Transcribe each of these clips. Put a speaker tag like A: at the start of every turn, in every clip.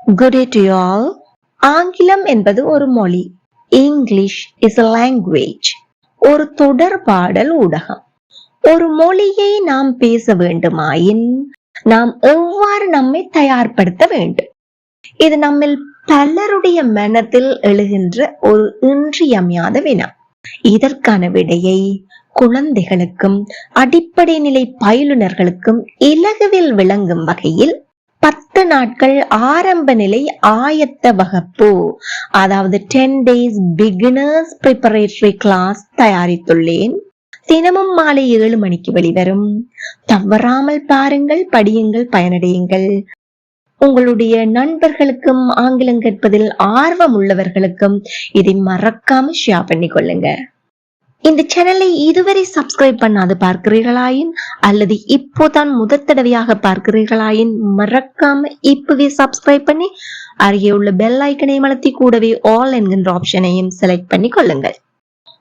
A: Good day to you all. ஆங்கிலம் என்பது ஒரு மொழி. English is a language. ஒரு தொடர்பாடல் ஊடகம். ஒரு மொழியை நாம் பேச வேண்டுமாயின் நாம் எவ்வாறு நம்மை தயார்படுத்த வேண்டும்? இது நம்மில் பலருடைய மனத்தில் எழுகின்ற ஒரு இன்றியமையாத வினா. இதற்கான விடையை குழந்தைகளுக்கும் அடிப்படை நிலை பயிலுனர்களுக்கும் இலகுவில் விளங்கும் வகையில் 10 நாட்கள் ஆரம்ப நிலை ஆயத்த வகுப்பு, அதாவது 10 days beginners preparatory class தயாரித்துள்ளேன். தினமும் மாலை 7 மணிக்கு வெளிவரும். தவறாமல் பாருங்கள், படியுங்கள், பயனடையுங்கள். உங்களுடைய நண்பர்களுக்கும் ஆங்கிலம் கற்பதில் ஆர்வம் உள்ளவர்களுக்கும் இதை மறக்காம ஷேர் பண்ணி கொள்ளுங்க. இந்த சேனலை இதுவரை சப்ஸ்கிரைப் பண்ணாது பார்க்கிறீர்களாயின் அல்லது இப்போதான் முதல் தடவையாக பார்க்கிறீர்களாயின் மறக்காம இப்பவே சப்ஸ்கிரைப் பண்ணி அருகே உள்ள பெல் ஐக்கனை அழுத்தி கூடவே ஆல் என்கின்ற ஆப்ஷனையும் செலக்ட் பண்ணி கொள்ளுங்கள்.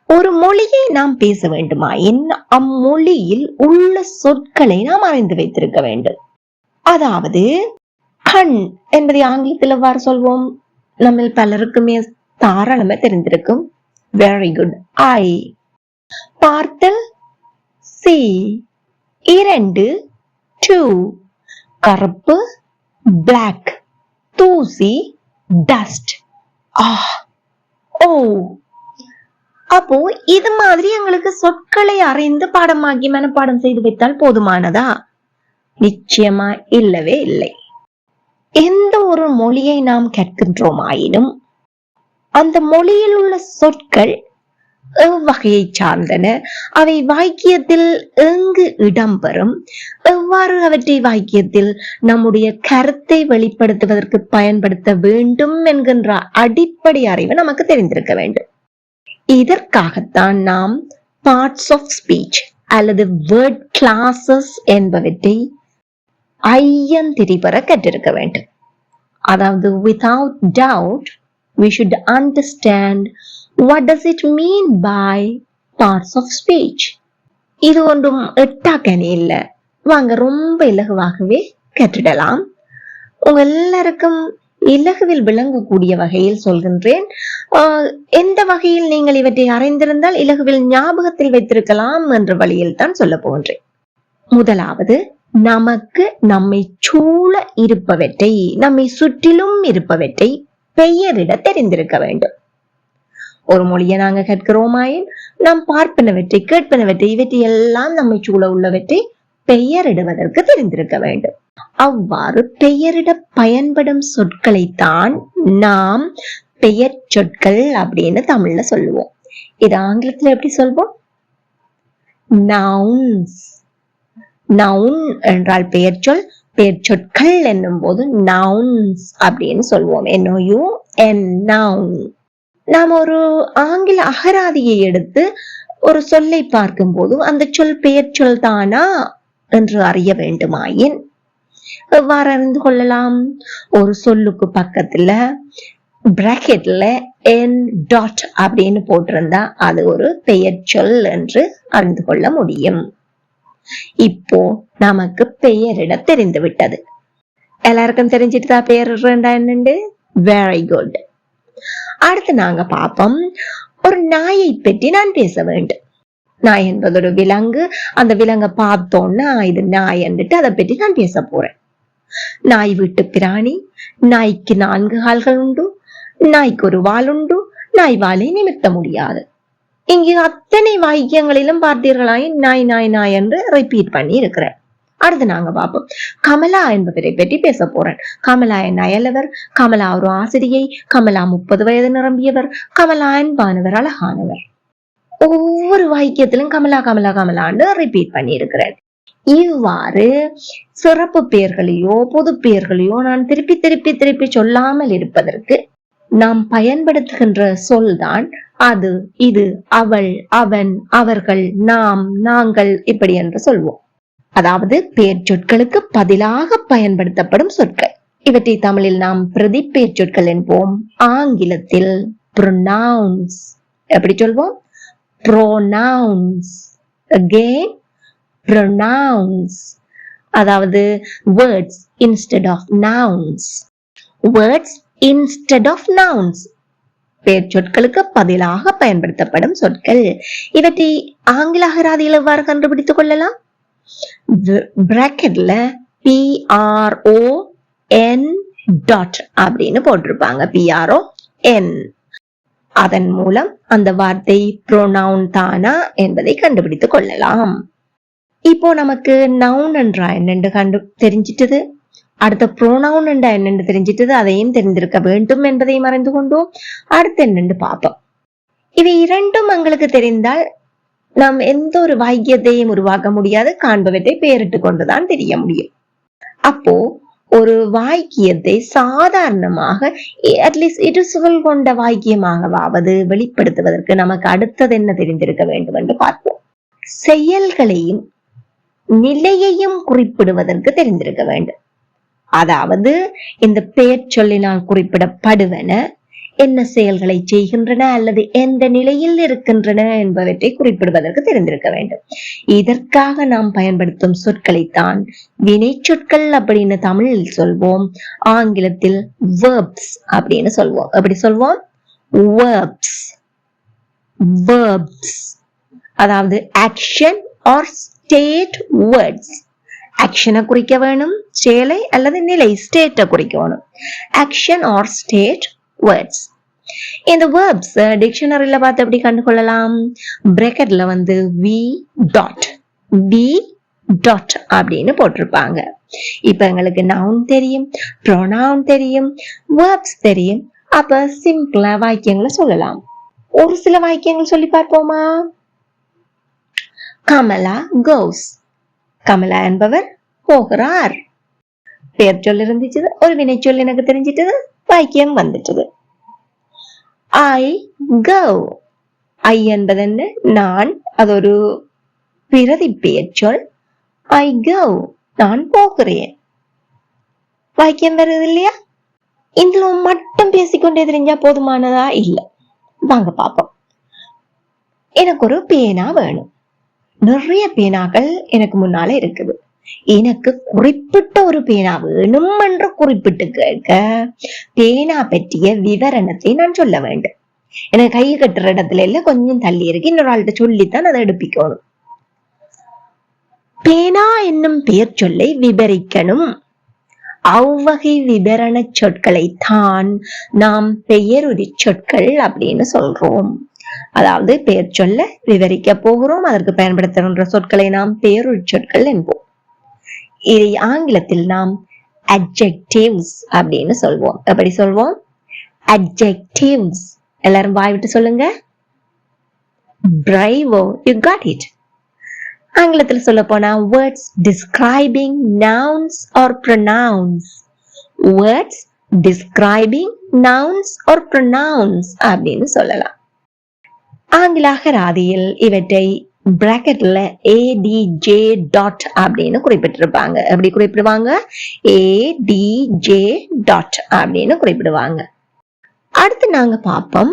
A: ஒரு மொழியை நாம் பேச வேண்டுமாயின் அம்மொழியில் உள்ள சொற்களை நாம் அறிந்து வைத்திருக்க வேண்டும். அதாவது கண் என்பதை ஆங்கிலத்தில் எவ்வாறு சொல்வோம்? நம்ம பலருக்குமே தாராளமா தெரிந்திருக்கும். Very good. ஐ. பார்த்தல் சி. 2 2. கருப்பு பிளாக். தூசி டஸ்ட். ஓ. அப்போ இது மாதிரி எங்களுக்கு சொற்களை அறிந்து பாடமாக்கி மனப்பாடம் செய்து வைத்தால் போதுமானதா? நிச்சயமா இல்லவே இல்லை. எந்த ஒரு மொழியை நாம் கற்கின்றோமாயினும் அந்த மொழியில் உள்ள சொற்கள் எவ்வகையை சார்ந்தன, அவை வாக்கியத்தில் எங்கு இடம்பெறும், எவ்வாறு அவற்றை வாக்கியத்தில் நம்முடைய கருத்தை வெளிப்படுத்துவதற்கு பயன்படுத்த வேண்டும் என்கின்ற அடிப்படை அறிவு நமக்கு தெரிந்திருக்க வேண்டும். இதற்காகத்தான் நாம் பார்ட்ஸ் ஆஃப் ஸ்பீச் அல்லது வேர்ட் கிளாஸஸ் என்பவற்றை ஐயந்திரி பெற கற்றிருக்க வேண்டும். அதாவது without doubt we should understand what does it mean by parts of speech. இது ஒன்றும் எட்டாக்கனி இல்ல. வாங்க ரொம்ப இலகுவாகவே கற்றிடலாம். உங்க எல்லாருக்கும் இலகுவில் விளங்கக்கூடிய வகையில் சொல்கின்றேன். எந்த வகையில் நீங்கள் இவற்றை அறிந்திருந்தால் இலகுவில் ஞாபகத்தில் வைத்திருக்கலாம் என்ற வழியில் தான் சொல்ல போகின்றேன். முதலாவது, நமக்கு நம்மை சூழ இருப்பவற்றை, நம்மை சுற்றிலும் இருப்பவற்றை பெயரிட தெரிந்திருக்க வேண்டும். ஒரு மொழியை நாங்க கற்கிறோமாயின் நாம் பார்ப்பனவற்றை, கேட்பனவற்றை, இவற்றை எல்லாம் நம்மை சூழ உள்ளவற்றை பெயரிடுவதற்கு தெரிந்திருக்க வேண்டும். அவ்வாறு பெயரிட பயன்படும் சொற்களைத்தான் நாம் பெயர் சொற்கள் அப்படின்னு தமிழ்ல சொல்லுவோம். இது ஆங்கிலத்துல எப்படி சொல்வோம்? நவுன்ஸ். நவுன் என்றால் பெயர் சொல், பெயர் சொற்கள் என்னும் போது நவுன்ஸ் அப்படின்னு சொல்லுவோம். NOUN. நாம் ஒரு ஆங்கில அகராதியை எடுத்து ஒரு சொல்லை பார்க்கும் போது அந்த சொல் பெயர் சொல் தானா என்று அறிய வேண்டுமாயின் எவ்வாறு அறிந்து கொள்ளலாம்? ஒரு சொல்லுக்கு பக்கத்துல பிராக்கெட்ல N டாட் அப்படின்னு போட்டிருந்தா அது ஒரு பெயர் சொல் என்று அறிந்து கொள்ள முடியும். இப்போ நமக்கு பெயரிட தெரிந்து விட்டது. எல்லாருக்கும் தெரிஞ்சிட்டுதா பெயரிடுறா என்னண்டு? Very good. அடுத்து நாங்க பாப்போம். ஒரு நாயை பற்றி நான் பேச வேண்டும். நாய் என்பது ஒரு விலங்கு. அந்த விலங்கை பார்த்தோன்னா இது நாய் என்றுட்டு அதை பற்றி நான் பேச போறேன். நாய் வீட்டு பிராணி. நாய்க்கு 4 கால்கள் உண்டு. நாய்க்கு ஒரு வால் உண்டு. நாய் வாலை நிமிர்த்த முடியாது. இங்கு அத்தனை வாக்கியங்களிலும் பார்த்தீர்களாய் நாய் நாய் நாய் என்று ரிப்பீட் பண்ணி இருக்கிறேன். அடுத்து நாங்க பார்ப்போம். கமலா என்பவரை பற்றி பேச போறேன். கமலா என் அயலவர். கமலா ஒரு ஆசிரியை. கமலா 30 வயது நிரம்பியவர். கமலா அன்பானவர், அழகானவர். ஒவ்வொரு வாக்கியத்திலும் கமலா கமலா கமலான்னு ரிப்பீட் பண்ணி இருக்கிறேன். இவ்வாறு சிறப்பு பெயர்களையோ பொது பெயர்களையோ நான் திருப்பி திருப்பி திருப்பி சொல்லாமல் இருப்பதற்கு நாம் பயன்படுத்துகின்ற சொல்தான் அது, இது, அவள், அவன், அவர்கள், நாம், நாங்கள் இப்படி என்று சொல்வோம். அதாவது பெயர் சொற்களுக்கு பதிலாக பயன்படுத்தப்படும் சொற்கள். இவற்றை தமிழில் நாம் பிரதிப்பெயர் சொற்கள் என்போம். ஆங்கிலத்தில் pronouns. எப்படி சொல்வோம்? pronouns. Again, pronouns. அதாவது words instead of nouns. words instead of nouns. பெயர் சொற்களுக்கு பதிலாக பயன்படுத்தப்படும் சொற்கள். இவற்றை ஆங்கில அகராதியில் எவ்வாறு கண்டுபிடித்துக் கொள்ளலாம்? பிராக்கெட்ல PRON டாட் அப்படின்னு போட்டிருப்பாங்க. PRON. அதன் மூலம் அந்த வார்த்தை ப்ரோனவுன் தானா என்பதை கண்டுபிடித்துக் கொள்ளலாம். இப்போ நமக்கு நவுன் என்றா என்னென்று தெரிஞ்சிட்டது. அடுத்த ப்ரோனவுன் என்றா என்னென்று தெரிஞ்சிட்டது. அதையும் தெரிந்திருக்க வேண்டும் என்பதையும் அறிந்து கொண்டோம். அடுத்து என்னென்று பார்ப்போம். இவை இரண்டும் எங்களுக்கு தெரிந்தால் நாம் எந்த ஒரு வாக்கியத்தையும் உருவாக்க முடியாது. காண்பவற்றை பெயரிட்டு கொண்டுதான் தெரிய முடியும். அப்போ ஒரு வாக்கியத்தை சாதாரணமாக அட்லீஸ்ட் இடுசுகள் கொண்ட வாக்கியமாகவாவது வெளிப்படுத்துவதற்கு நமக்கு அடுத்தது என்ன தெரிந்திருக்க வேண்டும் என்று பார்ப்போம். செயல்களையும் நிலையையும் குறிப்பிடுவதற்கு தெரிந்திருக்க வேண்டும். அதாவது இந்த பெயர் சொல்லினால் குறிப்பிடப்படுவன என்ன செயல்களை செய்கின்றன அல்லது எந்த நிலையில் இருக்கின்றன என்பவற்றை குறிப்பிடுவதற்கு தெரிந்திருக்க வேண்டும். இதற்காக நாம் பயன்படுத்தும் சொற்களைத்தான் வினை சொற்கள் அப்படின்னு தமிழில் சொல்வோம். ஆங்கிலத்தில் verbs அப்படின்னு சொல்வோம். எப்படி சொல்வோம்? verbs. verbs. அதாவது action or state words. ஆக்ஷனை குறிக்க வேணும், செயலை அல்லது நிலை, ஸ்டேட்டை குறிக்கணும். Action or state words. இந்த வேர்ப்ஸ் டிக்ஷனரியில பார்த்து எப்படி கண்டுகொள்ளலாம்? பிராக்கெட்ல வி டாட் அப்படின்னு போட்டிருப்பாங்க. இப்ப எங்களுக்கு நவுன் தெரியும், ப்ரோனவுன் தெரியும், வேர்ப்ஸ் தெரியும். அப்ப சிம்பிளா வாக்கியங்களை சொல்லலாம். ஒரு சில வாக்கியங்கள் சொல்லி பார்ப்போமா? கமலா கோஸ். கமலா என்பவர் போகிறார். பெயர் சொல் இருந்துச்சு, ஒரு வினை சொல் எனக்கு தெரிஞ்சிட்டது, வாக்கியம் வந்துட்டது. I go. I என்பது என்ன? நான். அது ஒரு பிரதி பெயர் சொல். I go. நான் போகிறேன். வாக்கியம் வருது இல்லையா? இதுல மட்டும் பேசிக்கொண்டே தெரிஞ்சா போதுமானதா? இல்ல. வாங்க பாப்போம். எனக்கு ஒரு பேனா வேணும். நிறைய பேனாக்கள் எனக்கு முன்னால இருக்குது. எனக்கு குறிப்பிட்ட ஒரு பேனா வேணும் என்று குறிப்பிட்டு கேட்க பேனா பற்றிய விவரணத்தை நான் சொல்ல வேண்டும். எனக்கு கை கட்டுற இடத்துல எல்லாம் கொஞ்சம் தள்ளி இருக்கு, இன்னொரு ஆள்கிட்ட சொல்லித்தான் அதை எடுப்பிக்கணும். பேனா என்னும் பெயர் சொல்லை விவரிக்கணும். அவ்வகை விவரண சொற்களை தான் நாம் பெயருரி சொற்கள் அப்படின்னு சொல்றோம். அதாவது பெயர் சொல்ல விவரிக்க போகிறோம், அதற்கு பயன்படுத்துகின்ற சொற்களை நாம் பெயருரி சொற்கள் என்போம். இதை ஆங்கிலத்தில் நாம் adjectives அப்படின்னு சொல்வோம். எப்படி சொல்வோம்? adjectives. எல்லாரும் வாய் விட்டு சொல்லுங்க. Bravo, you got it. ஆங்கிலத்தில் சொல்ல போனா words describing nouns or pronouns. words describing nouns or pronouns அப்படின்னு சொல்லலாம். ஆங்கில அகராதியில் இவற்றை பிராக்கெட்ல ADJ டாட் அப்படின்னு குறிப்பிட்டிருப்பாங்க. எப்படி குறிப்பிடுவாங்க? ADJ டாட் அப்படின்னு குறிப்பிடுவாங்க. அடுத்து நாங்க பார்ப்போம்,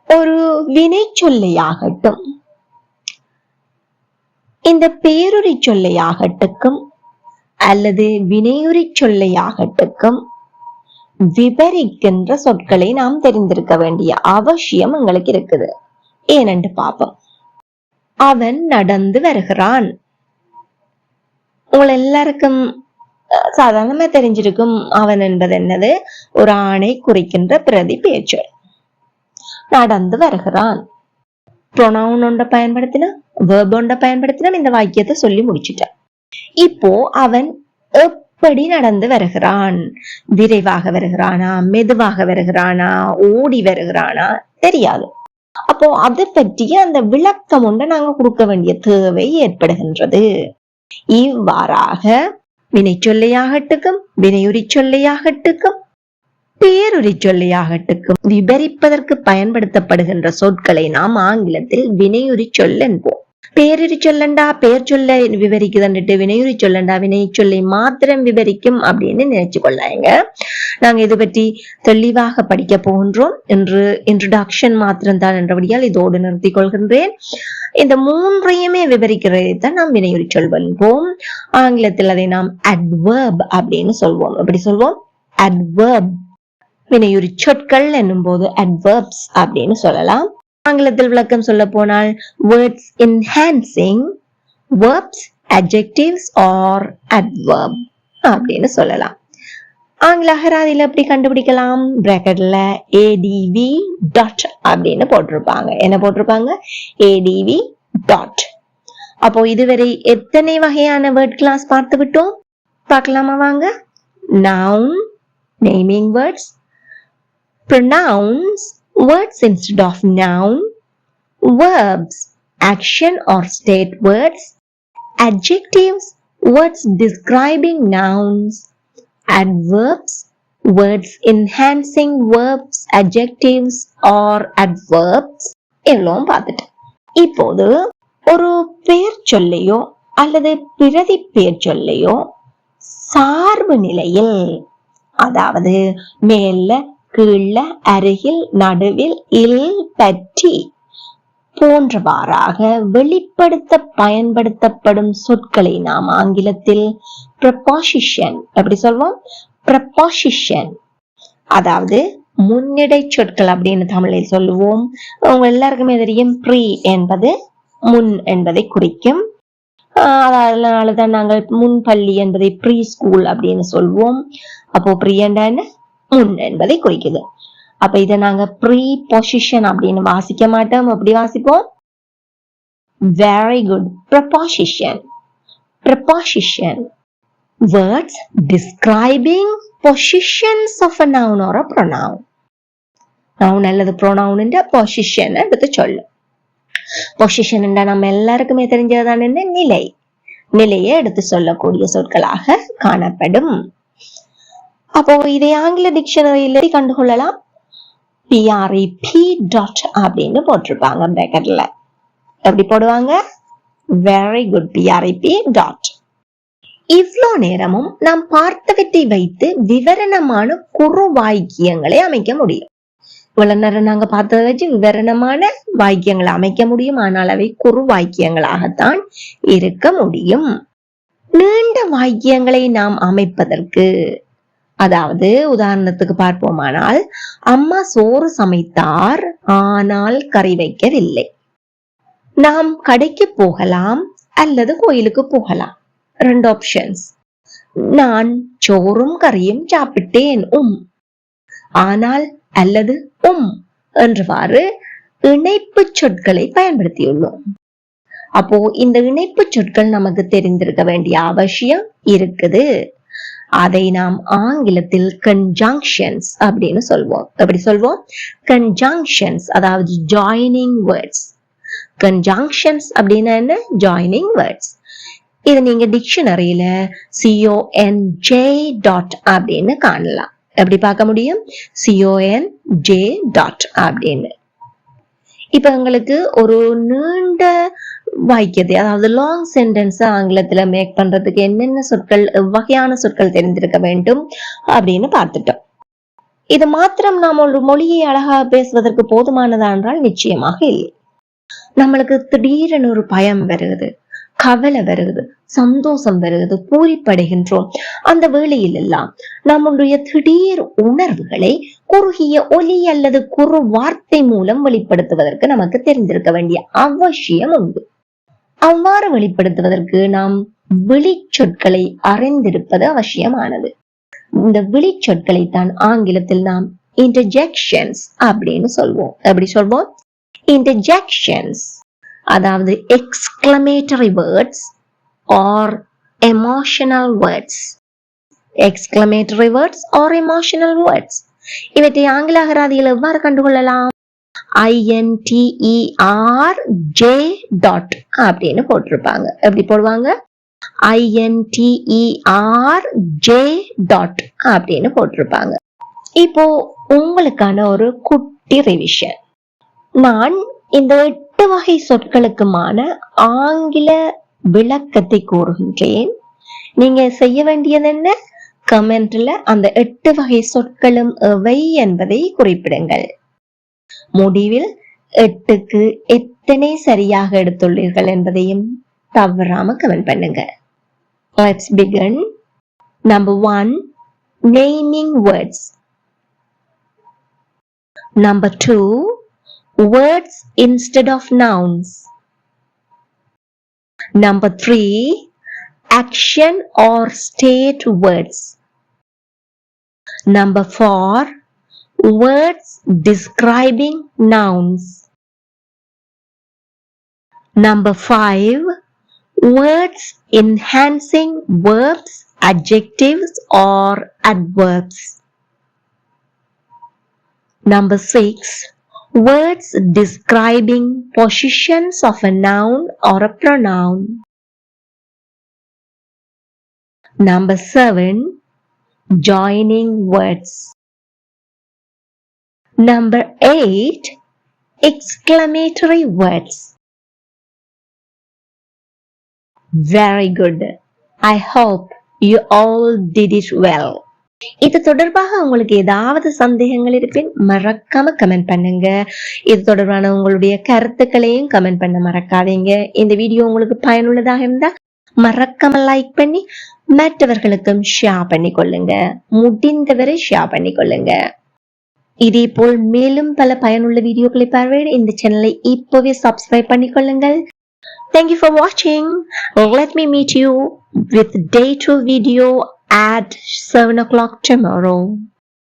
A: ஒரு வினை சொல்லையாகட்டும் இந்த பெயருரி சொல்லையாகட்டுக்கும் அல்லது வினையுரி சொல்லையாகட்டுக்கும் விவரிக்கின்ற சொற்களை நாம் தெரிந்திருக்க வேண்டிய அவசியம் எங்களுக்கு இருக்குது. ஏனென்று பார்ப்போம். அவன் நடந்து வருகிறான். உங்கள் எல்லாருக்கும் சாதாரணமா தெரிஞ்சிருக்கும். அவன் என்பது என்னது? ஒரு ஆணை குறிக்கின்ற பிரதி பெயர்ச்சொல். நடந்து வருகிறான். ப்ரொனவுன் ஒன்றை பயன்படுத்தினா, வேர்ப் ஒன்றை பயன்படுத்தினா இந்த வாக்கியத்தை சொல்லி முடிச்சுட்டேன். இப்போ அவன் எப்படி நடந்து வருகிறான்? விரைவாக வருகிறானா, மெதுவாக வருகிறானா, ஓடி வருகிறானா தெரியாது. அப்போ அதை பற்றிய அந்த விளக்கம் ஒன்றை நாங்க கொடுக்க வேண்டிய தேவை ஏற்படுகின்றது. இவ்வாறாக வினை சொல்லையாகட்டுக்கும் வினையுரி சொல்லையாகட்டுக்கும் பெயருரி சொல்லையாகட்டுக்கும் விவரிப்பதற்கு பயன்படுத்தப்படுகின்ற சொற்களை நாம் ஆங்கிலத்தில் வினையுரி சொல் என்போம். பேரிரி சொல்லண்டா பெயர் சொல்ல விவரிக்குதுன்னுட்டு வினையுரி சொல்லண்டா வினை சொல்லை மாத்திரம் விவரிக்கும் அப்படின்னு நினைச்சு கொள்ளாங்க. நாங்க இதை பற்றி தெளிவாக படிக்க போகின்றோம். என்று இன்ட்ரோடக்ஷன் மாத்திரம் தான் என்றபடியால் இதோடு நிறுத்திக் கொள்கின்றேன். இந்த மூன்றையுமே விவரிக்கிறதைத்தான் நாம் வினையுரி சொல்வோம். ஆங்கிலத்தில் அதை நாம் adverb அப்படின்னு சொல்வோம். எப்படி சொல்வோம்? adverb. வினையுறு சொற்கள் என்னும் போது adverbs அப்படின்னு சொல்லலாம். ஆங்கிலத்தில் விளக்கம் சொல்ல போனால் words enhancing verbs, adjectives or adverb அப்படின்னு சொல்லலாம். ஆங்கில அகராதியில எப்படி கண்டுபிடிக்கலாம்? பிராக்கெட்ல adv dot அப்படின்னு போட்டிருப்பாங்க. என்ன போட்டிருப்பாங்க? adv dot. அப்போ இதுவரை எத்தனை வகையான வேர்ட் கிளாஸ் பார்த்து விட்டோம்? பார்க்கலாமா வாங்க? noun, naming words, pronouns, words instead of noun, verbs, action or state words, adjectives, words describing nouns, adverbs, words enhancing verbs, adjectives or adverbs எல்லாம் பார்த்துட்டேன். இப்போது ஒரு பெயர் சொல்லையோ அல்லது பிரதி பெயர் சொல்லையோ சார்பு நிலையில், அதாவது மேல கீழ அருகில் நடுவில் இல் பற்றி போன்றவாறாக வெளிப்படுத்த பயன்படுத்தப்படும் சொற்களை நாம் ஆங்கிலத்தில் preposition எப்படி சொல்வோம்? preposition, அதாவது முன்னிடை சொற்கள் அப்படின்னு தமிழில் சொல்லுவோம். உங்க எல்லாருக்குமே தெரியும் ப்ரீ என்பது முன் என்பதை குறிக்கும். அதனாலதான் நாங்கள் முன் பள்ளி என்பதை ப்ரீ ஸ்கூல் அப்படின்னு சொல்வோம். அப்போ ப்ரீ என்ன? முன் என்பதை குறிக்குது. அப்ப இதை நாங்க ப்ரீபொசிஷன் அப்படின்னு வாசிக்க மாட்டோம். எப்படி வாசிப்போம்? Very good. preposition. preposition, words describing positions of a noun or a pronoun. noun அல்லது pronoun என்ற position எடுத்து சொல்லு. position என்றா நம்ம எல்லாருக்குமே தெரிஞ்சதுதான் என்ன? நிலை. நிலையை எடுத்து சொல்லக்கூடிய சொற்களாக காணப்படும். அப்போ இதை ஆங்கில டிக்ஷனரியில கண்டுகொள்ளலாம். prep dot அப்படின்னு போட்டிருப்பாங்க பிராக்கெட்ல. எப்படி போடுவாங்க? Very good. prep dot. இவ்வளோ நேரமும் நாம் பார்த்தவற்றை வைத்து விவரணமான குறு வாக்கியங்களை அமைக்க முடியும். இவ்வளவு நேரம் நாங்க பார்த்ததை வச்சு விவரணமான வாக்கியங்களை அமைக்க முடியும். ஆனால் அவை குறு வாக்கியங்களாகத்தான் இருக்க முடியும். நீண்ட வாக்கியங்களை நாம் அமைப்பதற்கு, அதாவது உதாரணத்துக்கு பார்ப்போமானால், அம்மா சோறு சமைத்தார் ஆனால் கறி வைக்கவில்லை. நாம் கடைக்கு போகலாம் அல்லது கோயிலுக்கு போகலாம். 2 ஆப்ஷன்ஸ். நான் சோறும் கறியும் சாப்பிட்டேன் ஆனால் அல்லது என்றவாறு இணைப்பு சொற்களை பயன்படுத்தியுள்ளோம். அப்போ இந்த இணைப்பு சொற்கள் நமக்கு தெரிந்திருக்க வேண்டிய அவசியம் இருக்குது. அதை நாம் ஆங்கிலத்தில் conjunctions அப்படின்னு சொல்வோம். எப்படி சொல்வோம்? conjunctions, அதாவது joining words. conjunctions அப்படின்னா என்ன? joining words. இது நீங்க டிக்ஷனரியில conj dot அப்படின்னு காணலாம். எப்படி பார்க்க முடியும்? conj dot அப்படின்னு. இப்ப உங்களுக்கு ஒரு நீண்ட வாக்கியத்தை, அதாவது லாங் சென்டென்ஸ் ஆங்கிலத்துல மேக் பண்றதுக்கு என்னென்ன சொற்கள், வகையான சொற்கள் தெரிந்திருக்க வேண்டும் அப்படின்னு பார்த்துட்டோம். இது மாத்திரம் நாம் ஒரு மொழியை அழகா பேசுவதற்கு போதுமானதா என்றால் நிச்சயமாக இல்லை. நம்மளுக்கு திடீரென ஒரு பயம் வருகிறது, கவலை வருகிறது, சந்தோஷம் வருகிறது, பூரிப்படைகின்றோம். அந்த வேளையில் எல்லாம் நம்முடைய திடீர் உணர்வுகளை குறுகிய ஒலி அல்லது குறு வார்த்தை மூலம் வெளிப்படுத்துவதற்கு நமக்கு தெரிந்திருக்க வேண்டிய அவசியம் உண்டு. அவ்வாறு வெளிப்படுத்துவதற்கு நாம் விழிச்சொற்களை அறிந்திருப்பது அவசியமானது. இந்த விழிச்சொற்களை தான் ஆங்கிலத்தில் நாம் interjections அப்படின்னு சொல்வோம். எப்படி சொல்வோம்? interjections, அதாவது exclamatory words or emotional words. exclamatory words or emotional words. இவற்றை ஆங்கில அகராதியில் எவ்வாறு கண்டுகொள்ளலாம்? interj dot அப்படின்னு போட்டிருப்பாங்க. எப்படி போடுவாங்க? interj dot அப்படின்னு போட்டிருப்பாங்க. இப்போ உங்களுக்கான ஒரு குட்டி ரிவிஷன். நான் இந்த 8 வகை சொற்களுக்குமான ஆங்கில விளக்கத்தை கூறுகின்றேன். நீங்க செய்ய வேண்டியது என்ன? கமெண்ட்ல அந்த 8 வகை சொற்களும் எவை என்பதை குறிப்பிடுங்கள். முடிவில் 8க்கு எத்தனை சரியாக எடுத்துள்ளீர்கள் என்பதையும் தவறாம கமெண்ட் பண்ணுங்க. Let's begin. Number 1, naming words. Number 2, words instead of nouns. Number 3, action or state words. Number 4, words describing nouns. Number 5, words enhancing verbs, adjectives or adverbs. Number 6, words describing positions of a noun or a pronoun. Number 7, joining words. Number 8, exclamatory words. Very good. I hope you all did it well. இது தொடர்பாக உங்களுக்கு ஏதாவது சந்தேகங்கள் இருப்பின் மறக்காம comment பண்ணுங்க. இது தொடர்பான உங்களுடைய கருத்துக்களையும் கமெண்ட் பண்ண மறக்காதீங்க. இந்த வீடியோ உங்களுக்கு பயனுள்ளதாக இருந்தா மறக்காம லைக் பண்ணி மற்றவர்களுக்கும் ஷேர் பண்ணிக்கொள்ளுங்க. முடிந்தவரை ஷேர் பண்ணிக்கொள்ளுங்க. இதே போல் மேலும் பல பயனுள்ள வீடியோக்களை பார்வையிட இந்த சேனலை இப்போவே subscribe பண்ணிக்கொள்ளுங்கள். Thank you for watching. Let me meet you with day 2 video at 7 o'clock tomorrow.